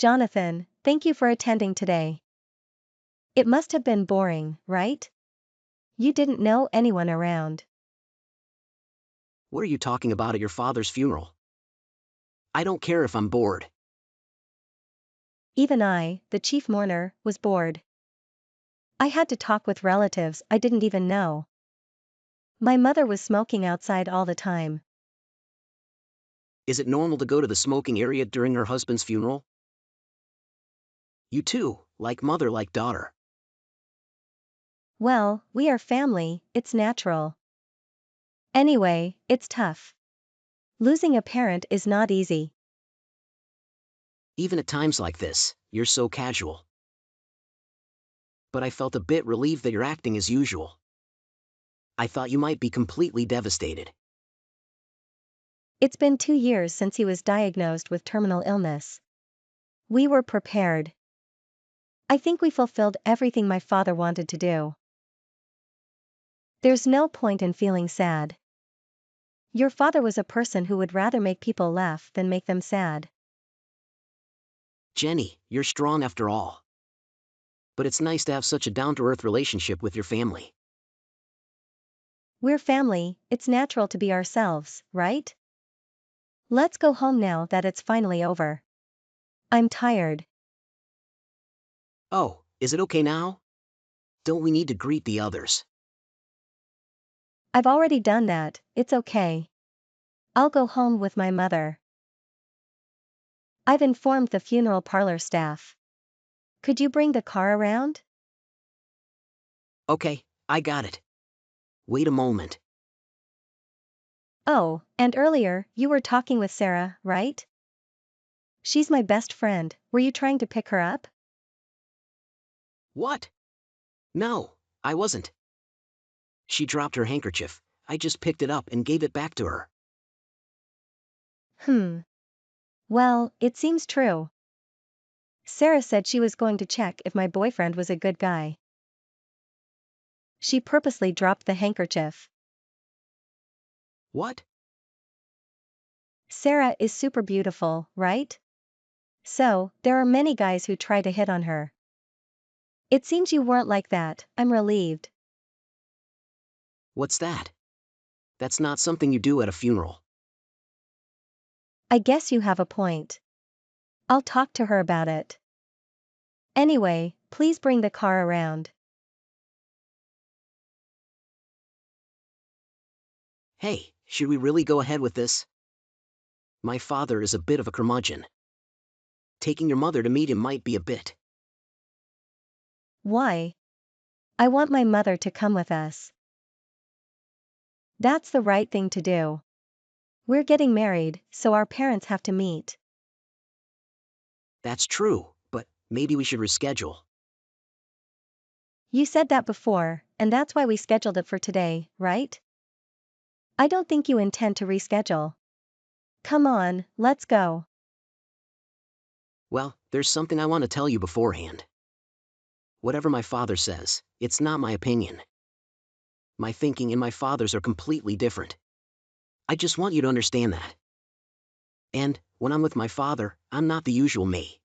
Jonathan, thank you for attending today. It must have been boring, right? You didn't know anyone around. What are you talking about at your father's funeral? I don't care if I'm bored. Even I, the chief mourner, was bored. I had to talk with relatives I didn't even know. My mother was smoking outside all the time. Is it normal to go to the smoking area during her husband's funeral? You too, like mother like daughter. Well, we are family, it's natural. Anyway, it's tough. Losing a parent is not easy. Even at times like this, you're so casual. But I felt a bit relieved that you're acting as usual. I thought you might be completely devastated. It's been 2 years since he was diagnosed with terminal illness. We were prepared. I think we fulfilled everything my father wanted to do. There's no point in feeling sad. Your father was a person who would rather make people laugh than make them sad. Jenny, you're strong after all. But it's nice to have such a down-to-earth relationship with your family. We're family, it's natural to be ourselves, right? Let's go home now that it's finally over. I'm tired. Oh, is it okay now? Don't we need to greet the others? I've already done that, it's okay. I'll go home with my mother. I've informed the funeral parlor staff. Could you bring the car around? Okay, I got it. Wait a moment. Oh, and earlier, you were talking with Sarah, right? She's my best friend, were you trying to pick her up? What? No, I wasn't. She dropped her handkerchief. I just picked it up and gave it back to her. Well, it seems true. Sarah said she was going to check if my boyfriend was a good guy. She purposely dropped the handkerchief. What? Sarah is super beautiful, right? So, there are many guys who try to hit on her. It seems you weren't like that, I'm relieved. What's that? That's not something you do at a funeral. I guess you have a point. I'll talk to her about it. Anyway, please bring the car around. Hey, should we really go ahead with this? My father is a bit of a curmudgeon. Taking your mother to meet him might be a bit. Why? I want my mother to come with us. That's the right thing to do. We're getting married, so our parents have to meet. That's true, but maybe we should reschedule. You said that before, and that's why we scheduled it for today, right? I don't think you intend to reschedule. Come on, let's go. Well, there's something I want to tell you beforehand. Whatever my father says, it's not my opinion. My thinking and my father's are completely different. I just want you to understand that. And, when I'm with my father, I'm not the usual me.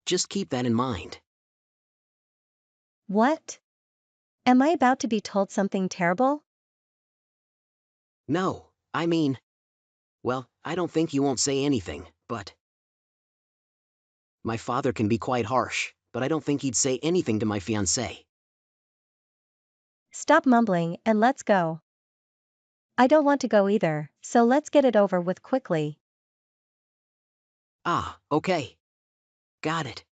Just keep that in mind. What? Am I about to be told something terrible? No, I mean, well, I don't think you won't say anything, but my father can be quite harsh, but I don't think he'd say anything to my fiancée. Stop mumbling and let's go. I don't want to go either, so let's get it over with quickly. Ah, okay. Got it.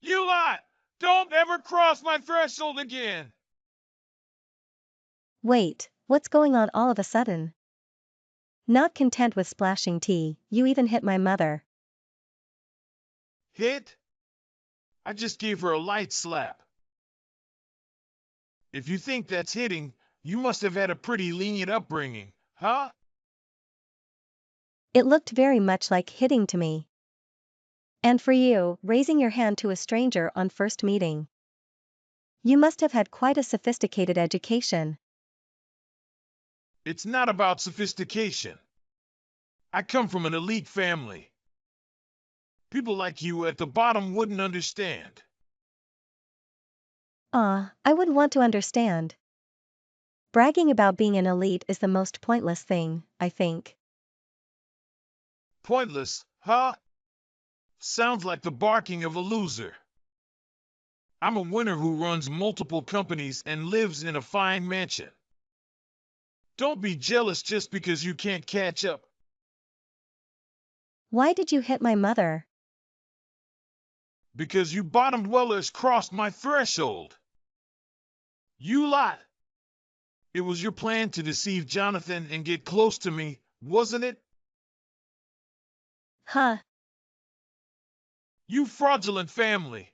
You lot! Don't ever cross my threshold again! Wait, what's going on all of a sudden? Not content with splashing tea, you even hit my mother. Hit? I just gave her a light slap. If you think that's hitting, you must have had a pretty lenient upbringing, huh? It looked very much like hitting to me. And for you, raising your hand to a stranger on first meeting. You must have had quite a sophisticated education. It's not about sophistication. I come from an elite family. People like you at the bottom wouldn't understand. I would want to understand. Bragging about being an elite is the most pointless thing, I think. Pointless, huh? Sounds like the barking of a loser. I'm a winner who runs multiple companies and lives in a fine mansion. Don't be jealous just because you can't catch up. Why did you hit my mother? Because you bottom dwellers crossed my threshold. You lot. It was your plan to deceive Jonathan and get close to me, wasn't it? Huh. You fraudulent family.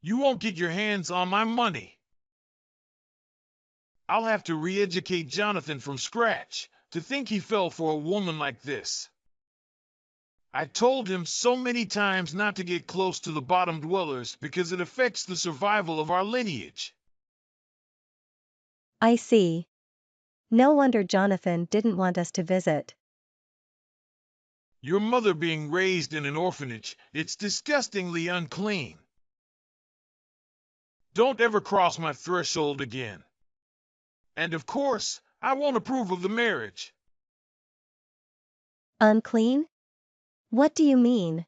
You won't get your hands on my money. I'll have to re-educate Jonathan from scratch to think he fell for a woman like this. I told him so many times not to get close to the bottom dwellers because it affects the survival of our lineage. I see. No wonder Jonathan didn't want us to visit. Your mother being raised in an orphanage, it's disgustingly unclean. Don't ever cross my threshold again. And of course, I won't approve of the marriage. Unclean? What do you mean?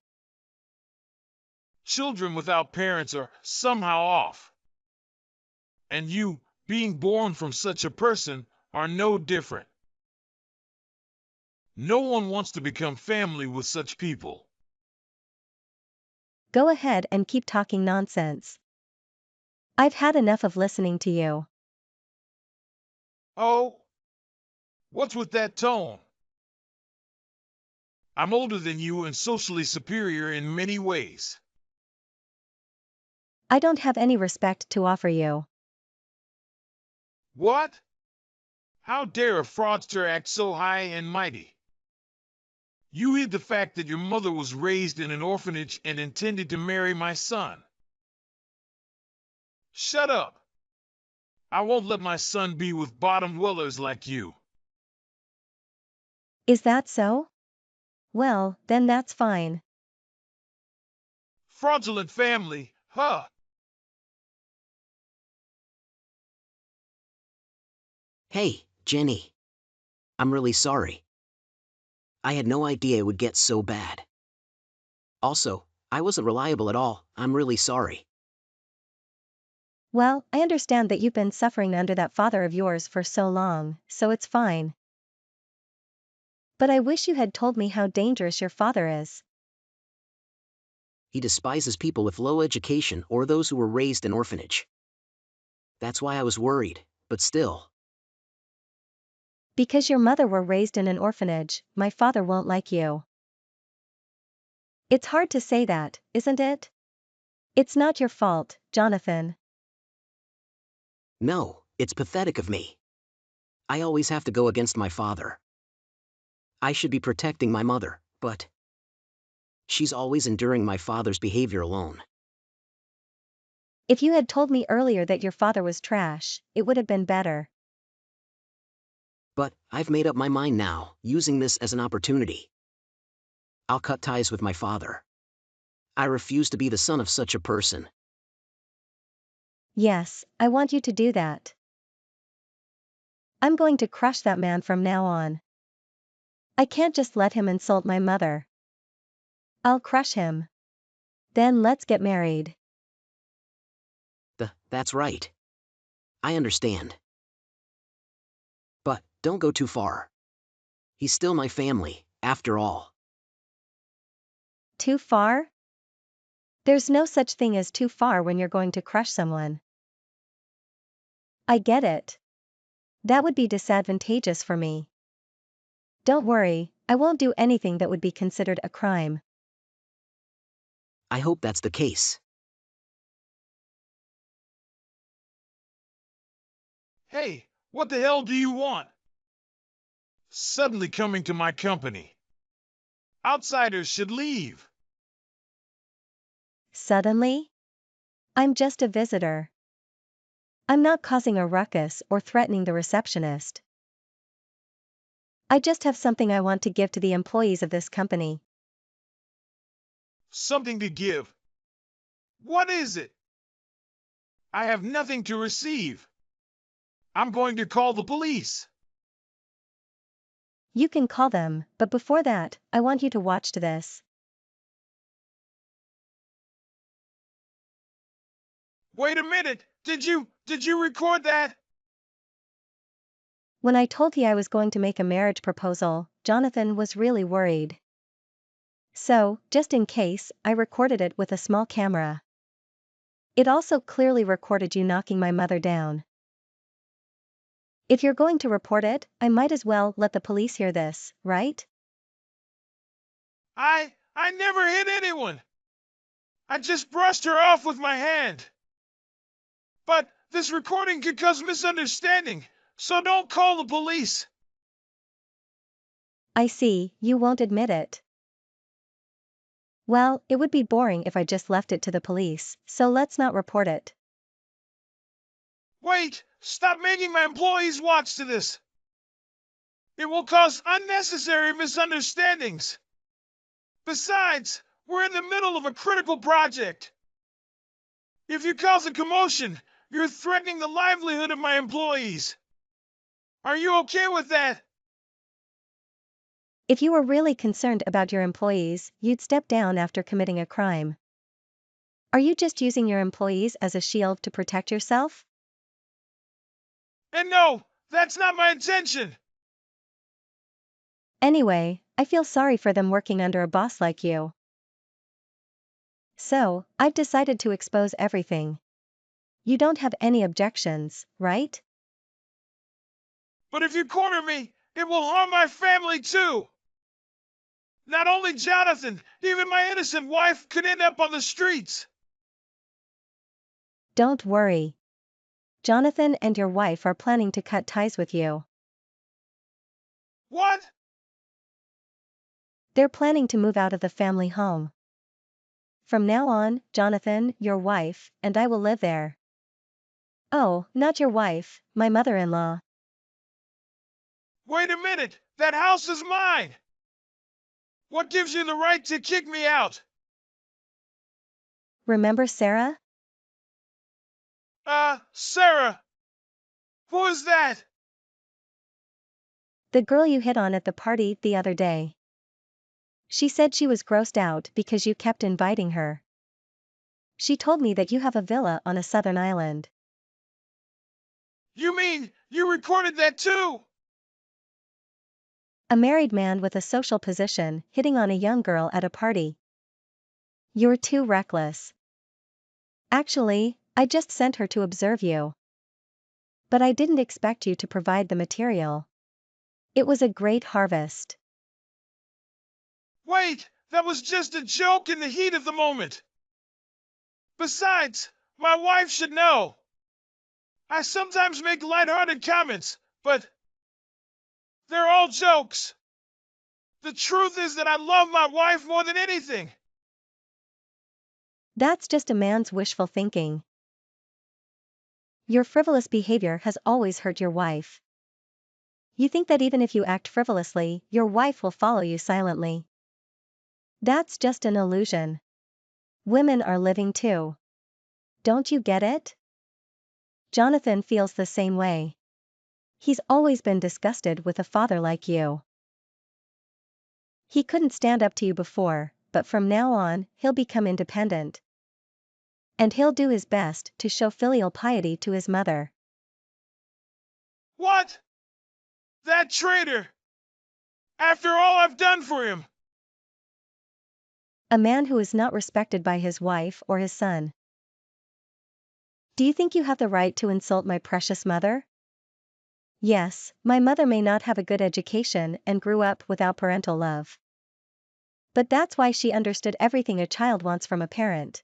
Children without parents are somehow off. And you, being born from such a person, are no different. No one wants to become family with such people. Go ahead and keep talking nonsense. I've had enough of listening to you. Oh, what's with that tone? I'm older than you and socially superior in many ways. I don't have any respect to offer you. What? How dare a fraudster act so high and mighty? You hid the fact that your mother was raised in an orphanage and intended to marry my son. Shut up. I won't let my son be with bottom dwellers like you. Is that so? Well, then that's fine. Fraudulent family, huh? Hey, Jenny. I'm really sorry. I had no idea it would get so bad. Also, I wasn't reliable at all. I'm really sorry. Well, I understand that you've been suffering under that father of yours for so long, so it's fine. But I wish you had told me how dangerous your father is. He despises people with low education or those who were raised in orphanage. That's why I was worried, but still. Because your mother were raised in an orphanage, my father won't like you. It's hard to say that, isn't it? It's not your fault, Jonathan. No, it's pathetic of me. I always have to go against my father. I should be protecting my mother, but she's always enduring my father's behavior alone. If you had told me earlier that your father was trash, it would have been better. But I've made up my mind now, using this as an opportunity. I'll cut ties with my father. I refuse to be the son of such a person. Yes, I want you to do that. I'm going to crush that man from now on. I can't just let him insult my mother. I'll crush him. Then let's get married. That's right. I understand. But don't go too far. He's still my family, after all. Too far? There's no such thing as too far when you're going to crush someone. I get it. That would be disadvantageous for me. Don't worry, I won't do anything that would be considered a crime. I hope that's the case. Hey, what the hell do you want? Suddenly coming to my company. Outsiders should leave. Suddenly? I'm just a visitor. I'm not causing a ruckus or threatening the receptionist. I just have something I want to give to the employees of this company. Something to give. What is it? I have nothing to receive. I'm going to call the police. You can call them, but before that, I want you to watch this. Wait a minute. Did you record that? When I told you I was going to make a marriage proposal, Jonathan was really worried. So, just in case, I recorded it with a small camera. It also clearly recorded you knocking my mother down. If you're going to report it, I might as well let the police hear this, right? I never hit anyone. I just brushed her off with my hand. But this recording could cause misunderstanding, so don't call the police. I see, you won't admit it. Well, it would be boring if I just left it to the police, so let's not report it. Wait, stop making my employees watch to this. It will cause unnecessary misunderstandings. Besides, we're in the middle of a critical project. If you cause a commotion, you're threatening the livelihood of my employees. Are you okay with that? If you were really concerned about your employees, you'd step down after committing a crime. Are you just using your employees as a shield to protect yourself? And no, that's not my intention. Anyway, I feel sorry for them working under a boss like you. So, I've decided to expose everything. You don't have any objections, right? But if you corner me, it will harm my family too. Not only Jonathan, even my innocent wife could end up on the streets. Don't worry. Jonathan and your wife are planning to cut ties with you. What? They're planning to move out of the family home. From now on, Jonathan, your wife, and I will live there. Oh, not your wife, my mother-in-law. Wait a minute, that house is mine. What gives you the right to kick me out? Remember Sarah? Sarah. Who is that? The girl you hit on at the party the other day. She said she was grossed out because you kept inviting her. She told me that you have a villa on a southern island. You mean you recorded that too? A married man with a social position hitting on a young girl at a party. You're too reckless. Actually, I just sent her to observe you. But I didn't expect you to provide the material. It was a great harvest. Wait, that was just a joke in the heat of the moment. Besides, my wife should know. I sometimes make lighthearted comments, but they're all jokes. The truth is that I love my wife more than anything. That's just a man's wishful thinking. Your frivolous behavior has always hurt your wife. You think that even if you act frivolously, your wife will follow you silently. That's just an illusion. Women are living too. Don't you get it? Jonathan feels the same way. He's always been disgusted with a father like you. He couldn't stand up to you before, but from now on, he'll become independent. And he'll do his best to show filial piety to his mother. What? That traitor! After all I've done for him! A man who is not respected by his wife or his son. Do you think you have the right to insult my precious mother? Yes, my mother may not have a good education and grew up without parental love. But that's why she understood everything a child wants from a parent.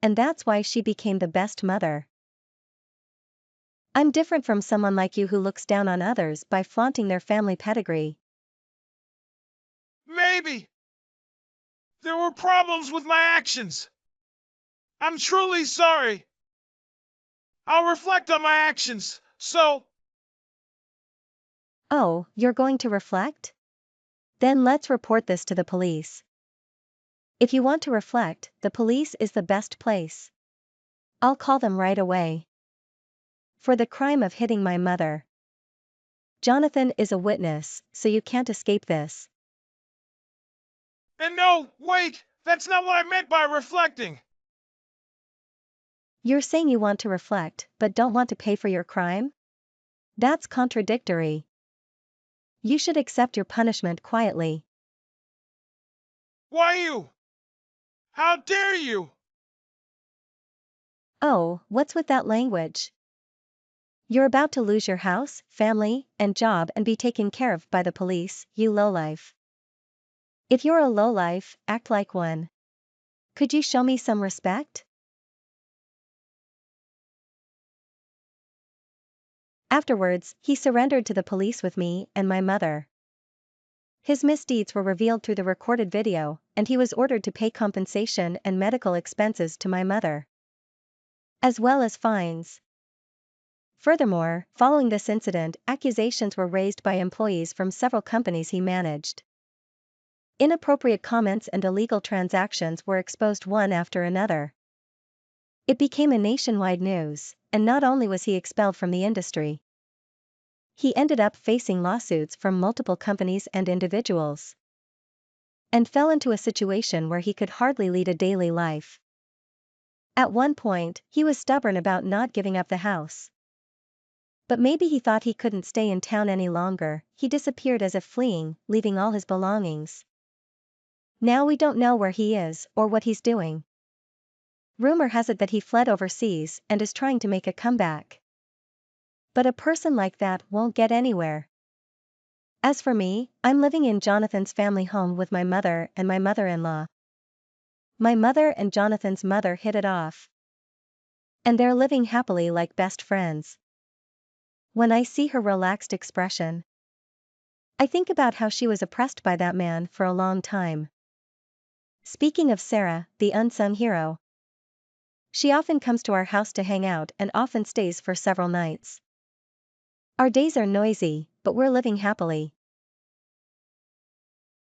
And that's why she became the best mother. I'm different from someone like you who looks down on others by flaunting their family pedigree. Maybe. There were problems with my actions. I'm truly sorry. I'll reflect on my actions, so Oh, you're going to reflect? Then let's report this to the police. If you want to reflect, the police is the best place. I'll call them right away. For the crime of hitting my mother. Jonathan is a witness, so you can't escape this. And no, wait! That's not what I meant by reflecting! You're saying you want to reflect, but don't want to pay for your crime? That's contradictory. You should accept your punishment quietly. Why you? How dare you? Oh, what's with that language? You're about to lose your house, family, and job and be taken care of by the police, you lowlife. If you're a lowlife, act like one. Could you show me some respect? Afterwards, he surrendered to the police with me and my mother. His misdeeds were revealed through the recorded video, and he was ordered to pay compensation and medical expenses to my mother, as well as fines. Furthermore, following this incident, accusations were raised by employees from several companies he managed. Inappropriate comments and illegal transactions were exposed one after another. It became a nationwide news, and not only was he expelled from the industry, he ended up facing lawsuits from multiple companies and individuals, and fell into a situation where he could hardly lead a daily life. At one point, he was stubborn about not giving up the house. But maybe he thought he couldn't stay in town any longer. He disappeared as if fleeing, leaving all his belongings. Now we don't know where he is or what he's doing. Rumor has it that he fled overseas and is trying to make a comeback. But a person like that won't get anywhere. As for me, I'm living in Jonathan's family home with my mother and my mother-in-law. My mother and Jonathan's mother hit it off, and they're living happily like best friends. When I see her relaxed expression, I think about how she was oppressed by that man for a long time. Speaking of Sarah, the unsung hero, she often comes to our house to hang out and often stays for several nights. Our days are noisy, but we're living happily.